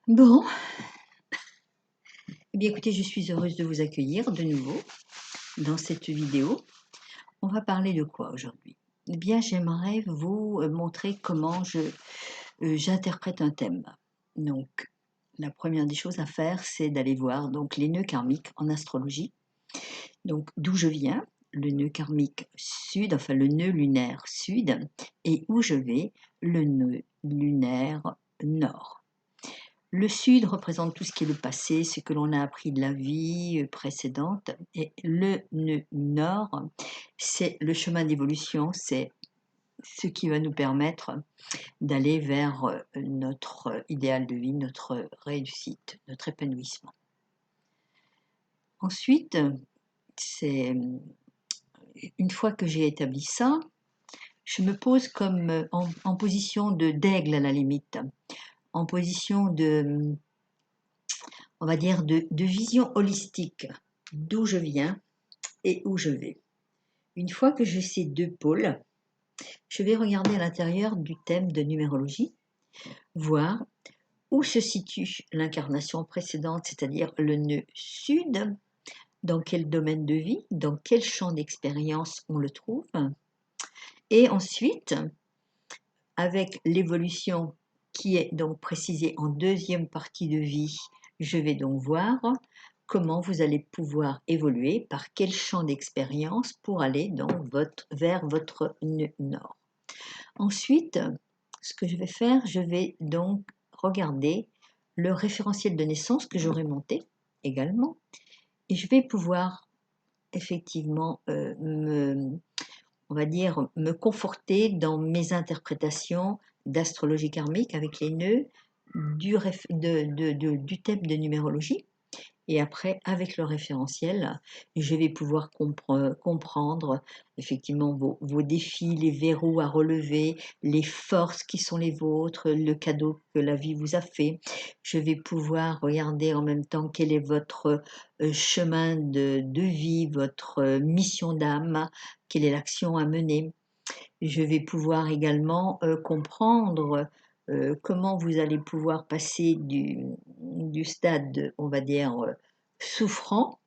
Bon, eh bien écoutez, je suis heureuse de vous accueillir de nouveau dans cette vidéo. On va parler de quoi aujourd'hui? Eh bien, j'aimerais vous montrer comment j'interprète un thème. Donc, la première des choses à faire, c'est d'aller voir donc les nœuds karmiques en astrologie. Donc, d'où je viens, le nœud karmique sud, enfin le nœud lunaire sud, et où je vais, le nœud lunaire nord. Le sud représente tout ce qui est le passé, ce que l'on a appris de la vie précédente, et le nœud nord, c'est le chemin d'évolution, c'est ce qui va nous permettre d'aller vers notre idéal de vie, notre réussite, notre épanouissement. Ensuite, c'est une fois que j'ai établi ça, je me pose comme en position d'aigle à la limite, en position de, on va dire, de vision holistique, d'où je viens et où je vais. Une fois que j'ai ces deux pôles, je vais regarder à l'intérieur du thème de numérologie, voir où se situe l'incarnation précédente, c'est-à-dire le nœud sud, dans quel domaine de vie, dans quel champ d'expérience on le trouve. Et ensuite, avec l'évolution qui est donc précisée en deuxième partie de vie, je vais donc voir comment vous allez pouvoir évoluer, par quel champ d'expérience pour aller vers votre nœud nord. Ensuite, ce que je vais faire, je vais donc regarder le référentiel de naissance que j'aurai monté également, et je vais pouvoir effectivement on va dire, me conforter dans mes interprétations d'astrologie karmique avec les nœuds du thème de numérologie. Et après, avec le référentiel, je vais pouvoir comprendre effectivement vos défis, les verrous à relever, les forces qui sont les vôtres, le cadeau que la vie vous a fait. Je vais pouvoir regarder en même temps quel est votre chemin de vie, votre mission d'âme, quelle est l'action à mener. Je vais pouvoir également comprendre comment vous allez pouvoir passer du stade, on va dire, souffrant,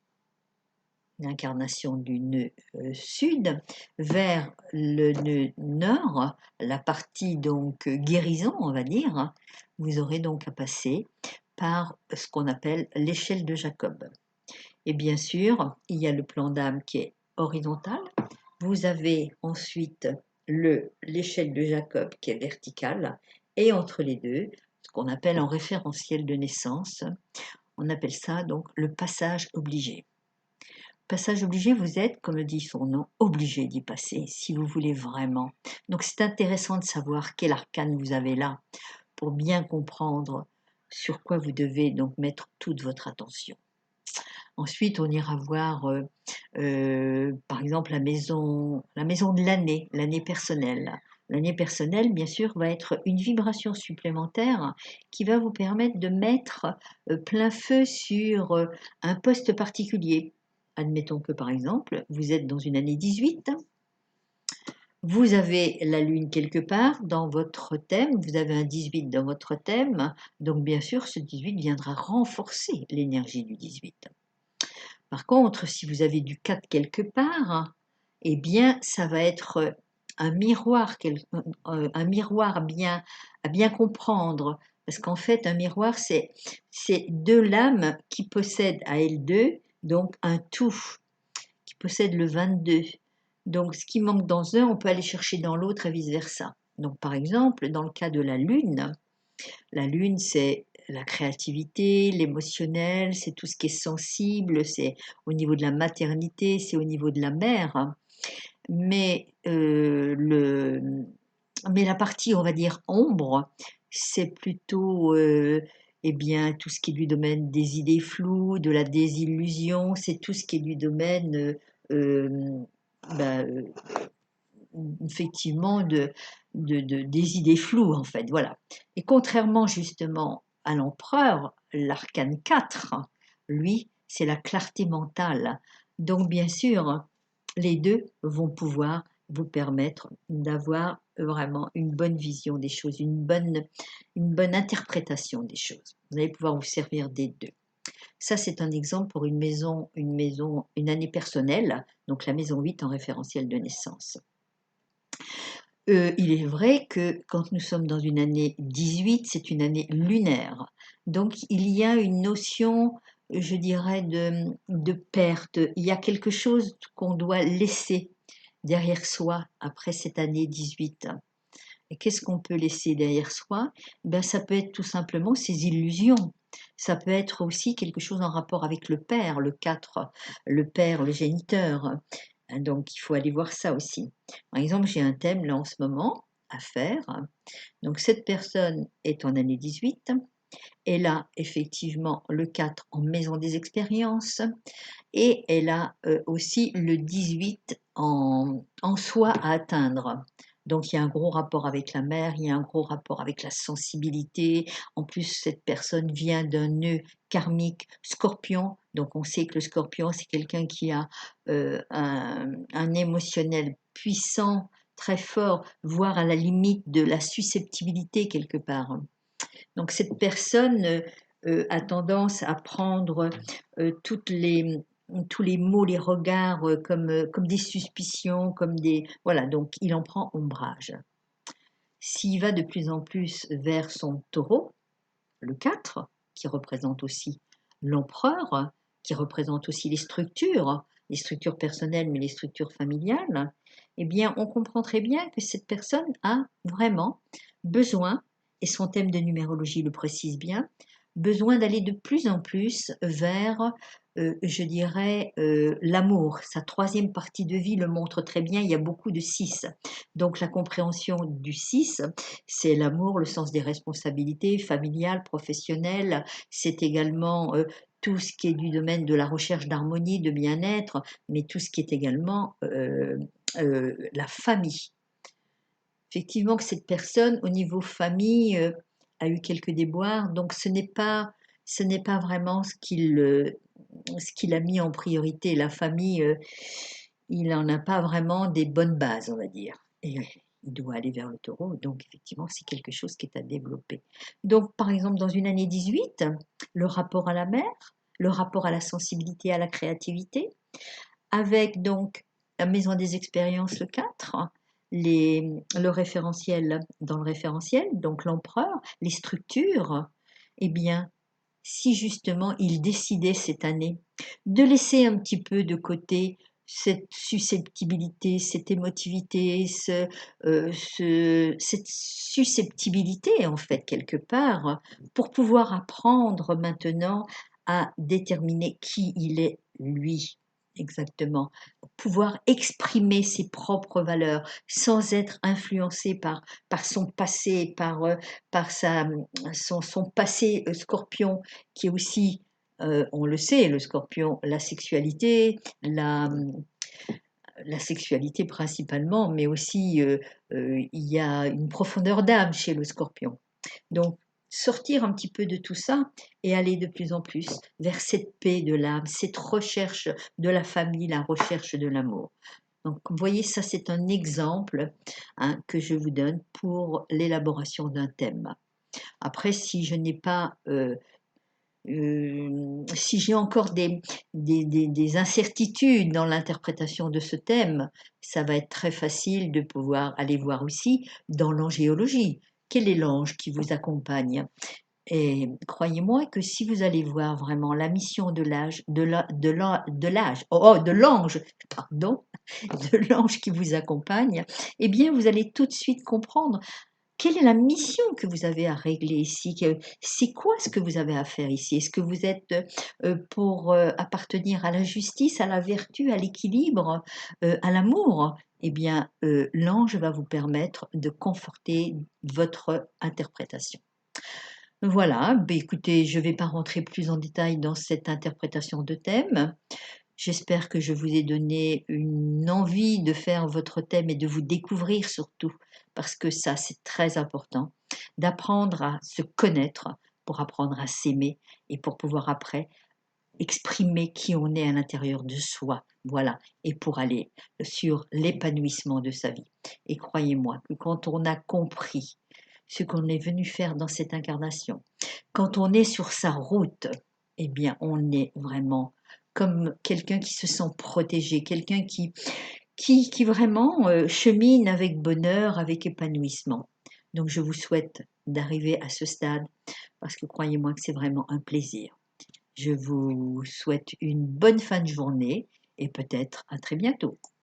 l'incarnation du nœud sud, vers le nœud nord, la partie donc guérison, on va dire. Vous aurez donc à passer par ce qu'on appelle l'échelle de Jacob. Et bien sûr, il y a le plan d'âme qui est horizontal. Vous avez ensuite l'échelle de Jacob qui est verticale. Et entre les deux, ce qu'on appelle en référentiel de naissance, on appelle ça donc le passage obligé. Passage obligé, vous êtes, comme le dit son nom, obligé d'y passer si vous voulez vraiment. Donc c'est intéressant de savoir quel arcane vous avez là pour bien comprendre sur quoi vous devez donc mettre toute votre attention. Ensuite, on ira voir, par exemple, la maison de l'année personnelle. L'année personnelle, bien sûr, va être une vibration supplémentaire qui va vous permettre de mettre plein feu sur un poste particulier. Admettons que, par exemple, vous êtes dans une année 18, vous avez la lune quelque part dans votre thème, vous avez un 18 dans votre thème, donc bien sûr, ce 18 viendra renforcer l'énergie du 18. Par contre, si vous avez du 4 quelque part, eh bien, ça va être un miroir, un miroir à bien comprendre. Parce qu'en fait, un miroir, c'est deux lames qui possèdent à elles deux, donc un tout, qui possède le 22. Donc, ce qui manque dans un, on peut aller chercher dans l'autre et vice-versa. Donc, par exemple, dans le cas de la lune, c'est la créativité, l'émotionnel, c'est tout ce qui est sensible, c'est au niveau de la maternité, c'est au niveau de la mère. Mais, mais la partie, on va dire, ombre, c'est plutôt eh bien, tout ce qui est du domaine des idées floues, de la désillusion, c'est tout ce qui est du domaine bah, effectivement des idées floues en fait, voilà. Et contrairement justement à l'empereur, l'arcane 4, lui, c'est la clarté mentale. Donc bien sûr, les deux vont pouvoir vous permettre d'avoir vraiment une bonne vision des choses, une bonne interprétation des choses. Vous allez pouvoir vous servir des deux. Ça, c'est un exemple pour une année personnelle, donc la maison 8 en référentiel de naissance. Il est vrai que quand nous sommes dans une année 18, c'est une année lunaire. Donc il y a une notion, je dirais, de perte. Il y a quelque chose qu'on doit laisser derrière soi après cette année 18. Et qu'est-ce qu'on peut laisser derrière soi? Ben, ça peut être tout simplement ses illusions. Ça peut être aussi quelque chose en rapport avec le père, le 4, le père, le géniteur. Donc, il faut aller voir ça aussi. Par exemple, j'ai un thème là en ce moment à faire. Donc, cette personne est en année 18. Elle a effectivement le 4 en maison des expériences et elle a aussi le 18 en soi à atteindre. Donc il y a un gros rapport avec la mère, il y a un gros rapport avec la sensibilité. En plus, cette personne vient d'un nœud karmique scorpion. Donc on sait que le scorpion, c'est quelqu'un qui a un émotionnel puissant, très fort, voire à la limite de la susceptibilité quelque part. Donc cette personne a tendance à prendre tous les mots, les regards comme des suspicions, comme des... Voilà, donc il en prend ombrage. S'il va de plus en plus vers son taureau, le 4, qui représente aussi l'empereur, qui représente aussi les structures personnelles, mais les structures familiales, eh bien, on comprend très bien que cette personne a vraiment besoin, et son thème de numérologie le précise bien, besoin d'aller de plus en plus vers, je dirais, l'amour. Sa troisième partie de vie le montre très bien, il y a beaucoup de 6. Donc la compréhension du 6, c'est l'amour, le sens des responsabilités familiales, professionnelles. C'est également tout ce qui est du domaine de la recherche d'harmonie, de bien-être, mais tout ce qui est également la famille. Effectivement que cette personne, au niveau famille, a eu quelques déboires, donc ce n'est pas vraiment ce qu'il a mis en priorité. La famille, il n'en a pas vraiment des bonnes bases, on va dire. Et il doit aller vers le taureau, donc effectivement, c'est quelque chose qui est à développer. Donc, par exemple, dans une année 18, le rapport à la mère, le rapport à la sensibilité, à la créativité, avec donc la maison des expériences, le 4, le référentiel dans le référentiel, donc l'empereur, les structures, eh bien, si justement il décidait cette année de laisser un petit peu de côté cette susceptibilité, cette émotivité, cette susceptibilité en fait quelque part, pour pouvoir apprendre maintenant à déterminer qui il est lui. Exactement. Pouvoir exprimer ses propres valeurs sans être influencé par son passé, par son passé scorpion, qui est aussi, on le sait, le scorpion, la sexualité principalement, mais aussi il y a une profondeur d'âme chez le scorpion. Donc, sortir un petit peu de tout ça et aller de plus en plus vers cette paix de l'âme, cette recherche de la famille, la recherche de l'amour. Donc, vous voyez, ça c'est un exemple que je vous donne pour l'élaboration d'un thème. Après, si je n'ai pas, si j'ai encore des incertitudes dans l'interprétation de ce thème, ça va être très facile de pouvoir aller voir aussi dans l'angéologie. Quel est l'ange qui vous accompagne? Et croyez-moi que si vous allez voir vraiment la mission de l'âge, de l'ange, pardon, de l'ange qui vous accompagne, eh bien, vous allez tout de suite comprendre quelle est la mission que vous avez à régler ici. C'est quoi ce que vous avez à faire ici? Est-ce que vous êtes pour appartenir à la justice, à la vertu, à l'équilibre, à l'amour? Eh bien, l'ange va vous permettre de conforter votre interprétation. Voilà, beh, écoutez, je ne vais pas rentrer plus en détail dans cette interprétation de thème. J'espère que je vous ai donné une envie de faire votre thème et de vous découvrir surtout, parce que ça, c'est très important, d'apprendre à se connaître pour apprendre à s'aimer et pour pouvoir après exprimer qui on est à l'intérieur de soi. Voilà, et pour aller sur l'épanouissement de sa vie. Et croyez-moi que quand on a compris ce qu'on est venu faire dans cette incarnation. Quand on est sur sa route, eh bien, on est vraiment comme quelqu'un qui se sent protégé, quelqu'un qui vraiment chemine avec bonheur, avec épanouissement. Donc, je vous souhaite d'arriver à ce stade parce que croyez-moi que c'est vraiment un plaisir. Je vous souhaite une bonne fin de journée et peut-être à très bientôt.